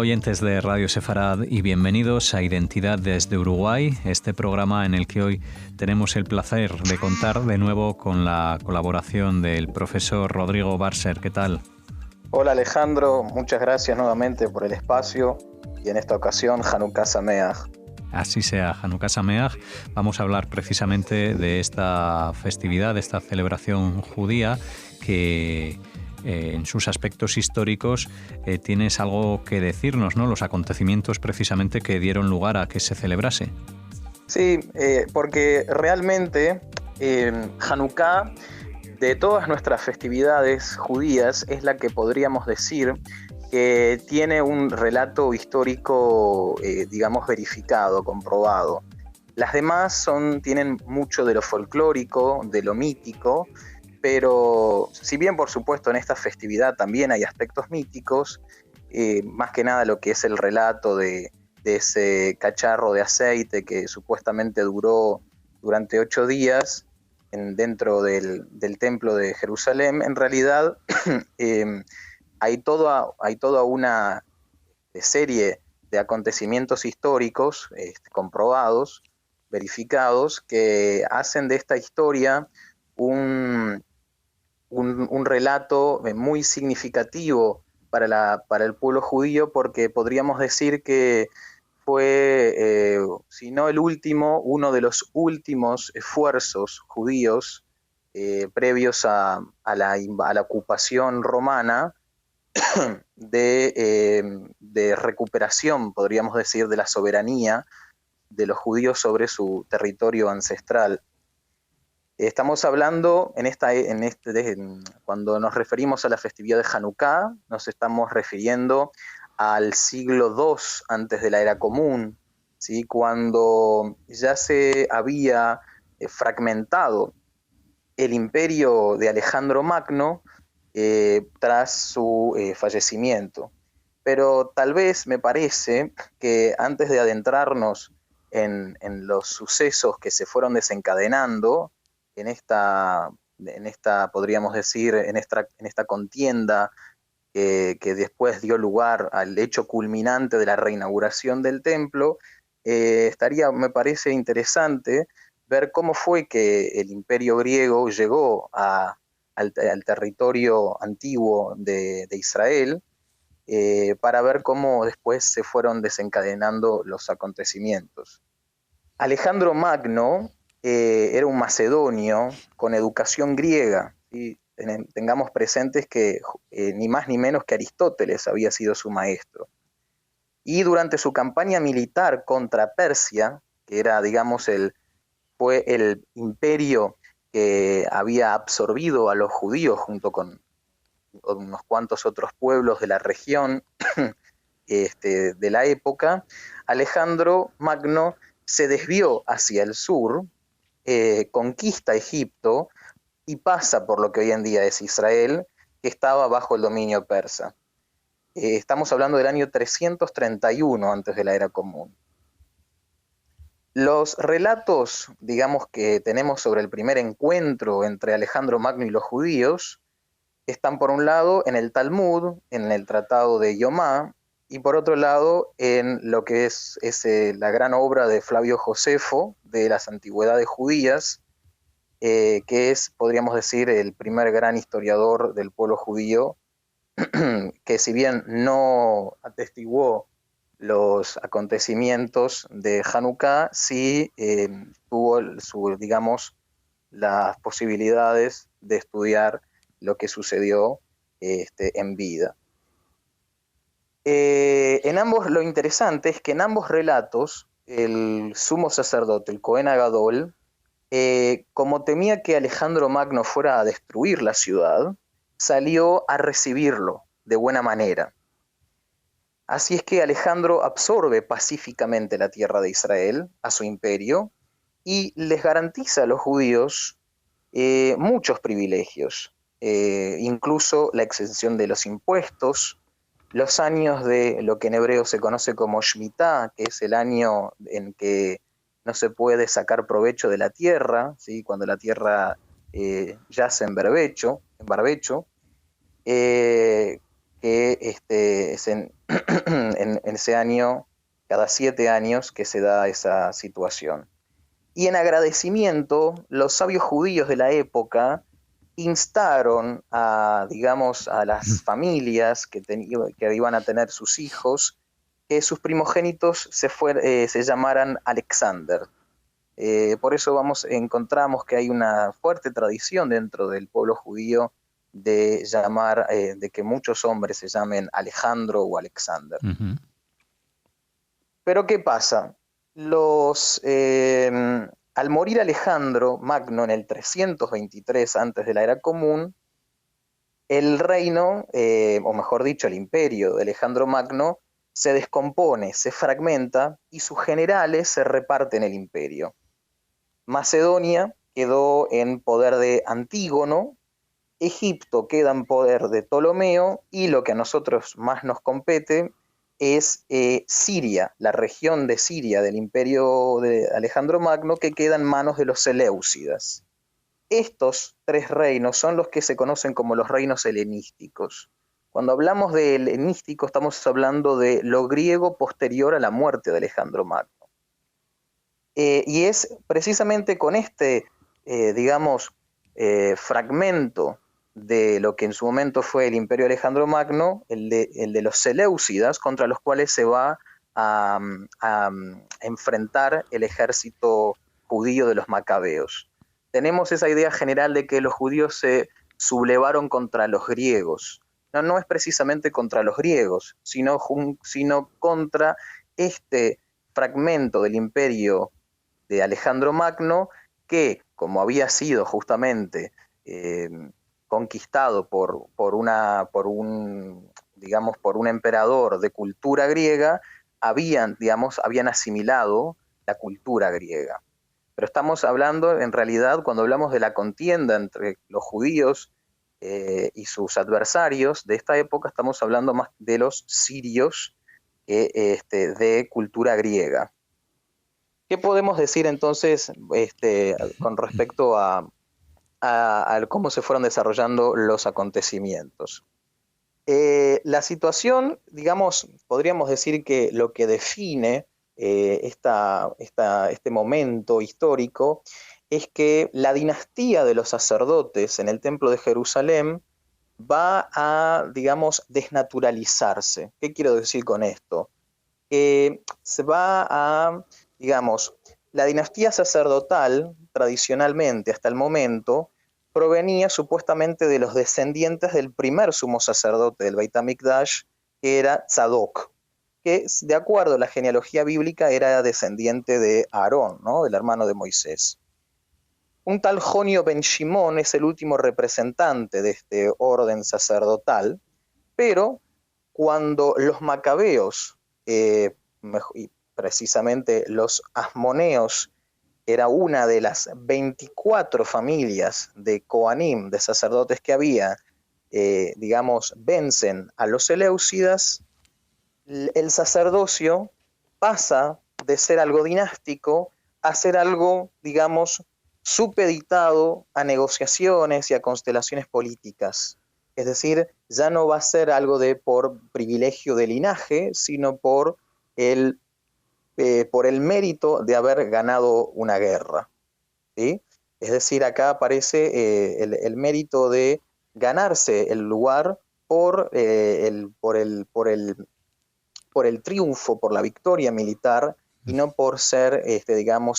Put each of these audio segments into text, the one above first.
oyentes de Radio Sefarad y bienvenidos a Identidad desde Uruguay, este programa en el que hoy tenemos el placer de contar de nuevo con la colaboración del profesor Rodrigo Barser. ¿Qué tal? Hola Alejandro, muchas gracias nuevamente por el espacio y en esta ocasión Hanukkah Sameach. Así sea, Hanukkah Sameach. Vamos a hablar precisamente de esta festividad, de esta celebración judía que en sus aspectos históricos tienes algo que decirnos, ¿no? Los acontecimientos precisamente que dieron lugar a que se celebrase. Sí, porque realmente Hanukkah, de todas nuestras festividades judías, es la que podríamos decir que tiene un relato histórico, digamos, verificado, comprobado. Las demás tienen mucho de lo folclórico, de lo mítico, pero si bien por supuesto en esta festividad también hay aspectos míticos, más que nada lo que es el relato de ese cacharro de aceite que supuestamente duró durante 8 días dentro del templo de Jerusalén, en realidad hay toda una serie de acontecimientos históricos comprobados, verificados, que hacen de esta historia un relato muy significativo para el pueblo judío, porque podríamos decir que fue, si no el último, uno de los últimos esfuerzos judíos previos a la ocupación romana de recuperación, podríamos decir, de la soberanía de los judíos sobre su territorio ancestral. Estamos hablando cuando nos referimos a la festividad de Hanukkah, nos estamos refiriendo al siglo II antes de la era común, ¿sí? Cuando ya se había fragmentado el imperio de Alejandro Magno tras su fallecimiento. Pero tal vez me parece que antes de adentrarnos en los sucesos que se fueron desencadenando en esta podríamos decir, en esta contienda que después dio lugar al hecho culminante de la reinauguración del templo, me parece interesante ver cómo fue que el imperio griego llegó al territorio antiguo de Israel, para ver cómo después se fueron desencadenando los acontecimientos. Alejandro Magno era un macedonio con educación griega, ¿sí? Tengamos presentes que ni más ni menos que Aristóteles había sido su maestro. Y durante su campaña militar contra Persia, que era, digamos, fue el imperio que había absorbido a los judíos junto con unos cuantos otros pueblos de la región de la época, Alejandro Magno se desvió hacia el sur, conquista Egipto y pasa por lo que hoy en día es Israel, que estaba bajo el dominio persa. Estamos hablando del año 331 antes de la era común. Los relatos, digamos, que tenemos sobre el primer encuentro entre Alejandro Magno y los judíos están por un lado en el Talmud, en el Tratado de Yomá, y por otro lado en lo que es la gran obra de Flavio Josefo de las Antigüedades Judías, que es, podríamos decir, el primer gran historiador del pueblo judío, que si bien no atestiguó los acontecimientos de Hanukkah, sí tuvo digamos, las posibilidades de estudiar lo que sucedió en vida. Lo interesante es que en ambos relatos, el sumo sacerdote, el Cohen Agadol, como temía que Alejandro Magno fuera a destruir la ciudad, salió a recibirlo de buena manera. Así es que Alejandro absorbe pacíficamente la tierra de Israel, a su imperio, y les garantiza a los judíos muchos privilegios, incluso la exención de los impuestos, los años de lo que en hebreo se conoce como Shemitah, que es el año en que no se puede sacar provecho de la tierra, ¿sí? Cuando la tierra yace en barbecho, que es en ese año, cada 7 años que se da esa situación. Y en agradecimiento, los sabios judíos de la época instaron a, digamos, a las familias que iban a tener sus hijos, que sus primogénitos se llamaran Alexander. Por eso encontramos que hay una fuerte tradición dentro del pueblo judío de llamar, de que muchos hombres se llamen Alejandro o Alexander. Uh-huh. Pero ¿qué pasa? Al morir Alejandro Magno en el 323 antes de la era común, el reino, o mejor dicho, el imperio de Alejandro Magno, se descompone, se fragmenta y sus generales se reparten el imperio. Macedonia quedó en poder de Antígono, Egipto queda en poder de Ptolomeo y lo que a nosotros más nos compete es Siria, la región de Siria del imperio de Alejandro Magno, que queda en manos de los Seleucidas. Estos 3 reinos son los que se conocen como los reinos helenísticos. Cuando hablamos de helenístico estamos hablando de lo griego posterior a la muerte de Alejandro Magno. Y es precisamente con este, fragmento de lo que en su momento fue el imperio de Alejandro Magno, el de los Seleucidas, contra los cuales se va a enfrentar el ejército judío de los macabeos. Tenemos esa idea general de que los judíos se sublevaron contra los griegos. No es precisamente contra los griegos, sino contra este fragmento del imperio de Alejandro Magno, que, como había sido justamente conquistado por un emperador de cultura griega, habían asimilado la cultura griega. Pero estamos hablando, en realidad, cuando hablamos de la contienda entre los judíos y sus adversarios de esta época, estamos hablando más de los sirios de cultura griega. ¿Qué podemos decir entonces con respecto a cómo se fueron desarrollando los acontecimientos? La situación, podríamos decir que lo que define este momento histórico es que la dinastía de los sacerdotes en el Templo de Jerusalén va a, desnaturalizarse. ¿Qué quiero decir con esto? Se va a, la dinastía sacerdotal, tradicionalmente hasta el momento, provenía supuestamente de los descendientes del primer sumo sacerdote del Beit HaMikdash, que era Tzadok, que de acuerdo a la genealogía bíblica era descendiente de Aarón, ¿no? Del hermano de Moisés. Un tal Jonio ben Shimón es el último representante de este orden sacerdotal, pero cuando los macabeos, y precisamente los asmoneos, era una de las 24 familias de Coanim, de sacerdotes que había, vencen a los Seleucidas, el sacerdocio pasa de ser algo dinástico a ser algo, supeditado a negociaciones y a constelaciones políticas. Es decir, ya no va a ser algo por privilegio de linaje, sino por el mérito de haber ganado una guerra, ¿sí? Es decir, acá aparece el mérito de ganarse el lugar por el triunfo, por la victoria militar, y no por ser,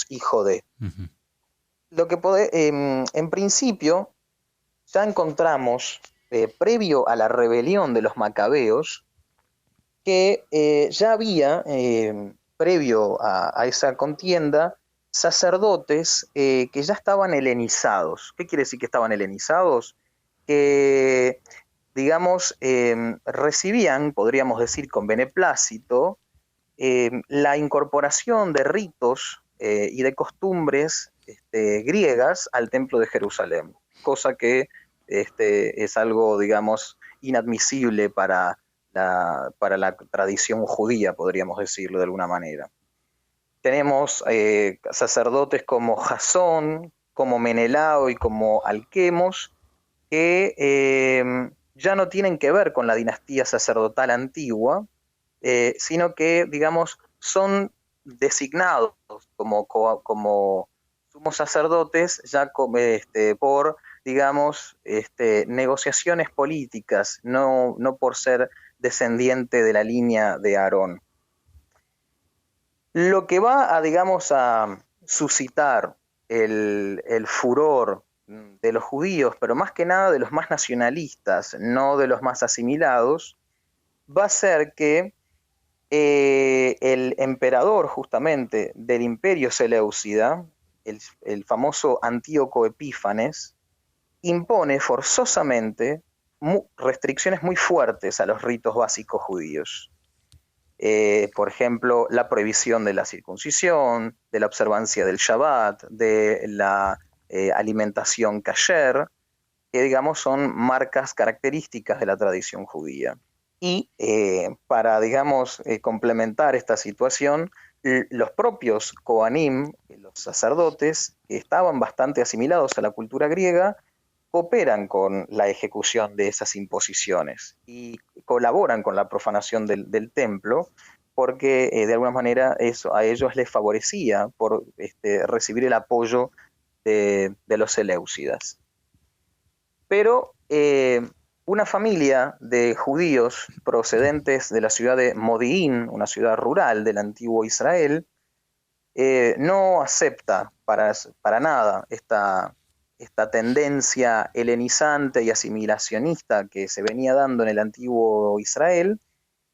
hijo de. Uh-huh. Lo que en principio ya encontramos, previo a la rebelión de los macabeos, que ya había, previo a esa contienda, sacerdotes que ya estaban helenizados. ¿Qué quiere decir que estaban helenizados? Que, recibían, podríamos decir con beneplácito, la incorporación de ritos y de costumbres griegas al Templo de Jerusalén, cosa que es algo, inadmisible para la tradición judía, podríamos decirlo de alguna manera. Tenemos sacerdotes como Jasón, como Menelao y como Alquemos, que ya no tienen que ver con la dinastía sacerdotal antigua, sino que, digamos, son designados como sumos sacerdotes ya por, digamos, negociaciones políticas, no por ser descendiente de la línea de Aarón. Lo que va a, digamos, a suscitar el furor de los judíos, pero más que nada de los más nacionalistas, no de los más asimilados, va a ser que el emperador justamente del imperio seleucida, el famoso Antíoco Epífanes, impone forzosamente restricciones muy fuertes a los ritos básicos judíos. Por ejemplo, la prohibición de la circuncisión, de la observancia del Shabbat, de la alimentación kasher, que digamos son marcas características de la tradición judía. Y para, digamos, complementar esta situación, los propios Kohanim, los sacerdotes, que estaban bastante asimilados a la cultura griega, cooperan con la ejecución de esas imposiciones y colaboran con la profanación del templo, porque de alguna manera eso a ellos les favorecía por recibir el apoyo de los seleucidas. Pero una familia de judíos procedentes de la ciudad de Modi'in, una ciudad rural del antiguo Israel, no acepta para nada esta tendencia helenizante y asimilacionista que se venía dando en el antiguo Israel,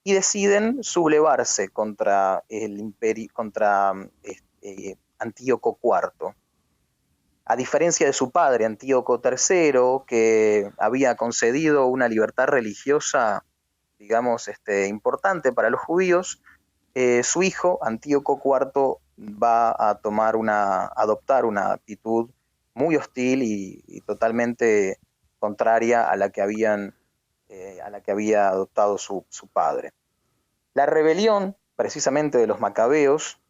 y deciden sublevarse contra el imperio, contra Antíoco IV. A diferencia de su padre, Antíoco III, que había concedido una libertad religiosa, digamos, importante para los judíos, su hijo, Antíoco IV, va a adoptar una actitud muy hostil y totalmente contraria a la que había adoptado su padre. La rebelión, precisamente de los macabeos,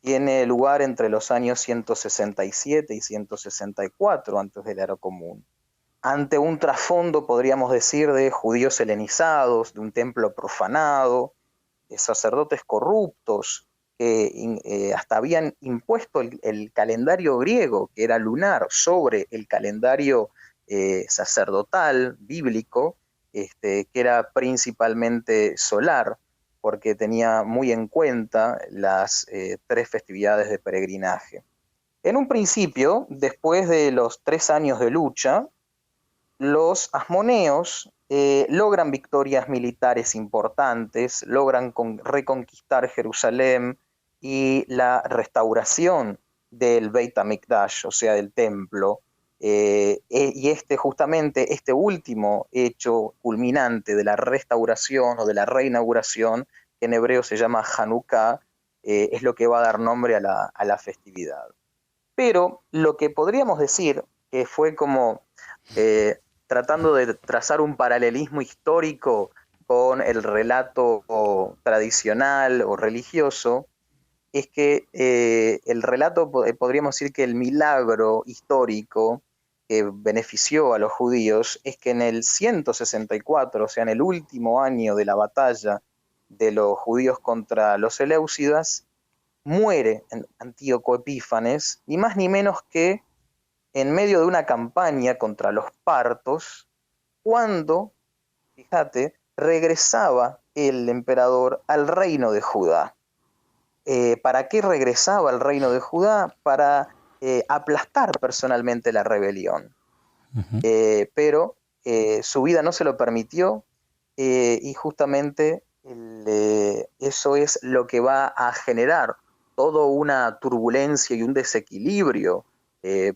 tiene lugar entre los años 167 y 164 antes de la era común, ante un trasfondo, podríamos decir, de judíos helenizados, de un templo profanado, de sacerdotes corruptos, que hasta habían impuesto el calendario griego, que era lunar, sobre el calendario sacerdotal, bíblico, que era principalmente solar, porque tenía muy en cuenta las 3 festividades de peregrinaje. En un principio, después de los 3 años de lucha, los asmoneos logran victorias militares importantes, logran reconquistar Jerusalén y la restauración del Beit HaMikdash, o sea, del templo, y justamente este último hecho culminante de la restauración o de la reinauguración, que en hebreo se llama Hanukkah, es lo que va a dar nombre a la festividad. Pero lo que podríamos decir que fue como tratando de trazar un paralelismo histórico con el relato tradicional o religioso, es que el relato, podríamos decir que el milagro histórico que benefició a los judíos es que en el 164, o sea, en el último año de la batalla de los judíos contra los seleucidas, muere Antíoco Epífanes, ni más ni menos que en medio de una campaña contra los partos, cuando, fíjate, regresaba el emperador al reino de Judá. ¿Para qué regresaba al reino de Judá? Para aplastar personalmente la rebelión. Pero su vida no se lo permitió, y justamente eso es lo que va a generar toda una turbulencia y un desequilibrio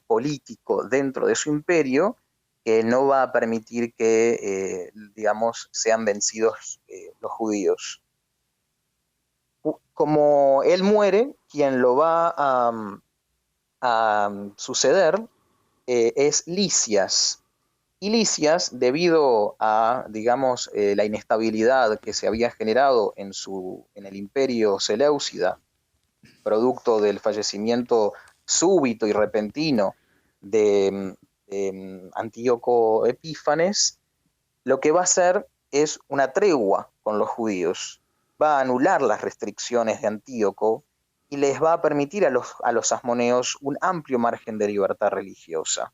político dentro de su imperio, que no va a permitir que, digamos, sean vencidos los judíos. Como él muere, quien lo va a suceder es Lisias. Y Lisias, debido a, digamos, la inestabilidad que se había generado en el imperio seleucida, producto del fallecimiento súbito y repentino de Antíoco Epífanes, lo que va a hacer es una tregua con los judíos. Va a anular las restricciones de Antíoco y les va a permitir a los asmoneos un amplio margen de libertad religiosa.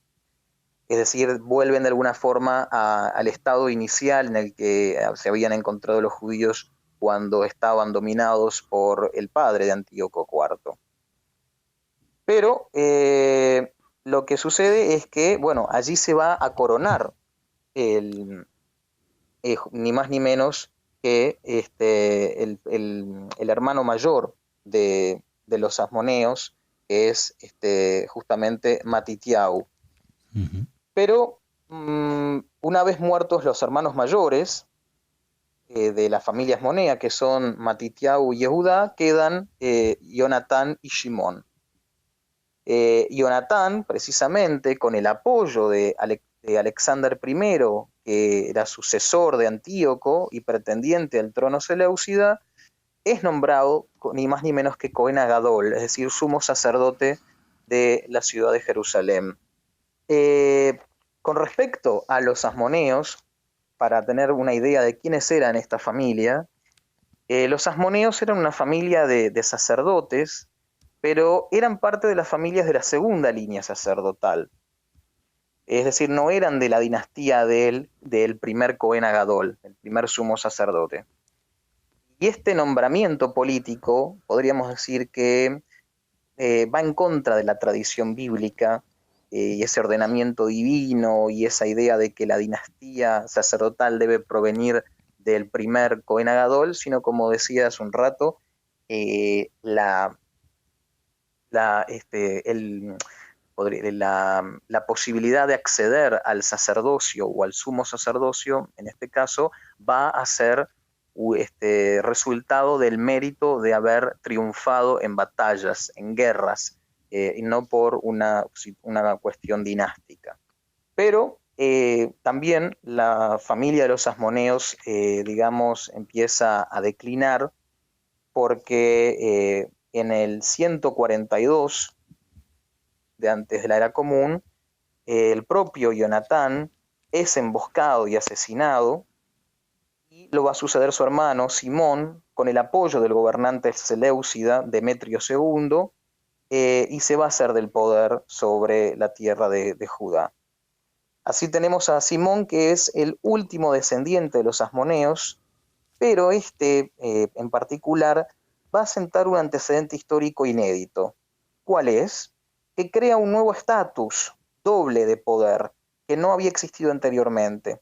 Es decir, vuelven de alguna forma al estado inicial en el que se habían encontrado los judíos cuando estaban dominados por el padre de Antíoco IV. Pero lo que sucede es que, bueno, allí se va a coronar ni más ni menos que el hermano mayor de los asmoneos, que es justamente Matitiau. Pero una vez muertos los hermanos mayores de la familia asmonea, que son Matitiau y Yehudá, quedan Jonatán y Shimón. Jonatán, precisamente con el apoyo de Alexander I, que era sucesor de Antíoco y pretendiente al trono seleucida, es nombrado ni más ni menos que Cohen Agadol, es decir, sumo sacerdote de la ciudad de Jerusalén. Con respecto a los asmoneos, para tener una idea de quiénes eran esta familia, los asmoneos eran una familia de sacerdotes, pero eran parte de las familias de la segunda línea sacerdotal. Es decir, no eran de la dinastía del primer Cohen Agadol, el primer sumo sacerdote. Y este nombramiento político, podríamos decir que va en contra de la tradición bíblica, y ese ordenamiento divino y esa idea de que la dinastía sacerdotal debe provenir del primer Cohen Agadol, sino, como decía hace un rato, la posibilidad de acceder al sacerdocio o al sumo sacerdocio, en este caso, va a ser resultado del mérito de haber triunfado en batallas, en guerras, y no por una cuestión dinástica. Pero también la familia de los asmoneos, digamos, empieza a declinar porque en el 142 de antes de la era común, el propio Jonatán es emboscado y asesinado, y lo va a suceder su hermano Simón con el apoyo del gobernante seleucida Demetrio II, y se va a hacer del poder sobre la tierra de Judá. Así tenemos a Simón, que es el último descendiente de los asmoneos, pero en particular va a sentar un antecedente histórico inédito. ¿Cuál es? Que crea un nuevo estatus doble de poder que no había existido anteriormente.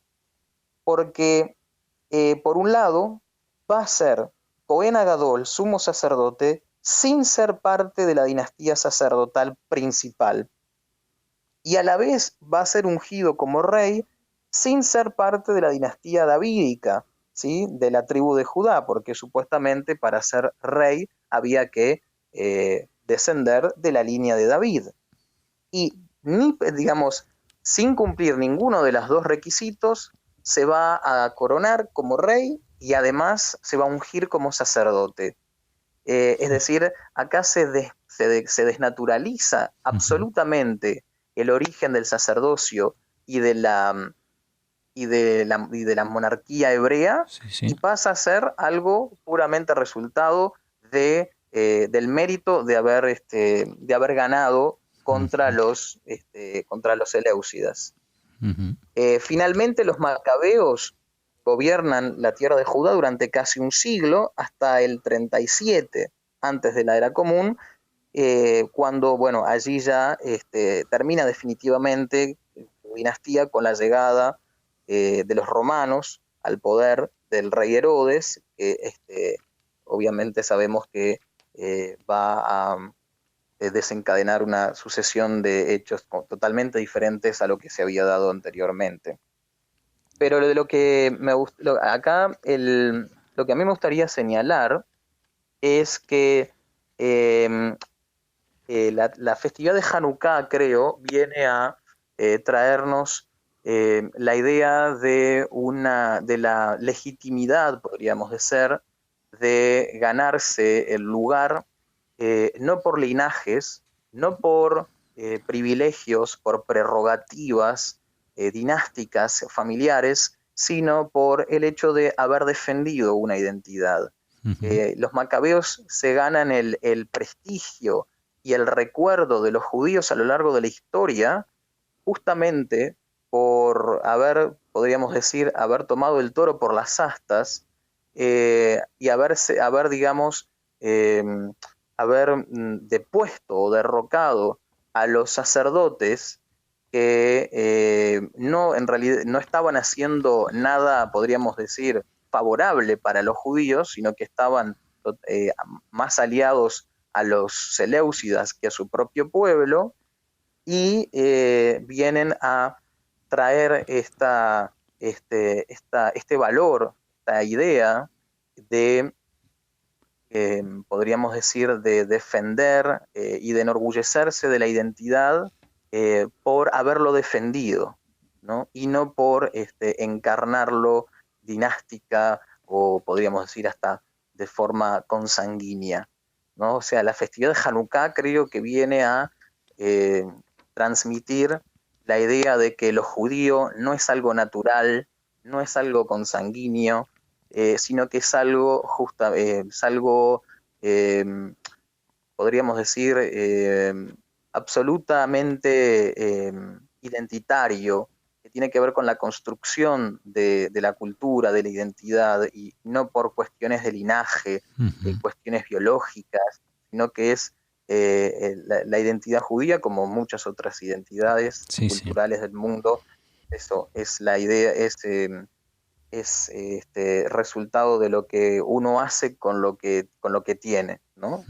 Porque, por un lado, va a ser Cohen Agadol, sumo sacerdote, sin ser parte de la dinastía sacerdotal principal. Y a la vez va a ser ungido como rey sin ser parte de la dinastía davídica, ¿sí?, de la tribu de Judá, porque supuestamente para ser rey había que descender de la línea de David. Y, digamos, sin cumplir ninguno de los dos requisitos, se va a coronar como rey y además se va a ungir como sacerdote. Es decir, acá se desnaturaliza absolutamente el origen del sacerdocio y de la monarquía hebrea, y pasa a ser algo puramente resultado del mérito de haber ganado contra los seleucidas. Finalmente, los macabeos gobiernan la tierra de Judá durante casi un siglo, hasta el 37 antes de la era común, cuando, bueno, allí ya termina definitivamente la dinastía con la llegada de los romanos al poder del rey Herodes, que obviamente sabemos que va a desencadenar una sucesión de hechos totalmente diferentes a lo que se había dado anteriormente. Pero lo que a mí me gustaría señalar es que la festividad de Hanukkah, creo, viene a traernos la idea de la legitimidad, podríamos decir, de ganarse el lugar, no por linajes, no por privilegios, por prerrogativas dinásticas, familiares, sino por el hecho de haber defendido una identidad. Los macabeos se ganan el prestigio y el recuerdo de los judíos a lo largo de la historia justamente por haber, podríamos decir, haber tomado el toro por las astas y haber digamos, haber depuesto o derrocado a los sacerdotes que no, en realidad no estaban haciendo nada, podríamos decir, favorable para los judíos, sino que estaban más aliados a los seleucidas que a su propio pueblo, y vienen a traer este valor, esta idea de, podríamos decir, de defender y de enorgullecerse de la identidad por haberlo defendido, ¿no? Y no por encarnarlo dinástica o podríamos decir hasta de forma consanguínea, ¿no? O sea, la festividad de Hanukká creo que viene a transmitir la idea de que lo judío no es algo natural, no es algo consanguíneo, sino que es algo podríamos decir, absolutamente identitario, que tiene que ver con la construcción de la cultura, de la identidad, y no por cuestiones de linaje, cuestiones biológicas, sino que es la identidad judía, como muchas otras identidades culturales del mundo. Eso es la idea, es resultado de lo que uno hace con lo que tiene, ¿no?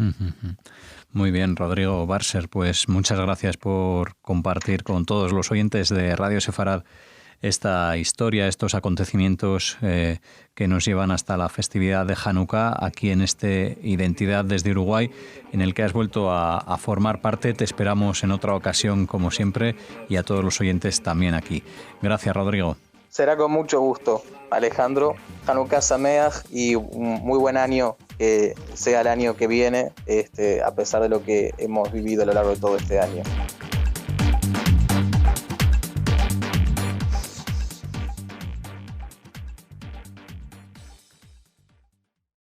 Muy bien, Rodrigo Barser, pues muchas gracias por compartir con todos los oyentes de Radio Sefarad esta historia, estos acontecimientos que nos llevan hasta la festividad de Hanukká, aquí en este Identidad desde Uruguay, en el que has vuelto a formar parte. Te esperamos en otra ocasión, como siempre, y a todos los oyentes también aquí. Gracias, Rodrigo. Será con mucho gusto, Alejandro. Hanukká Sameach y un muy buen año que sea el año que viene, a pesar de lo que hemos vivido a lo largo de todo este año.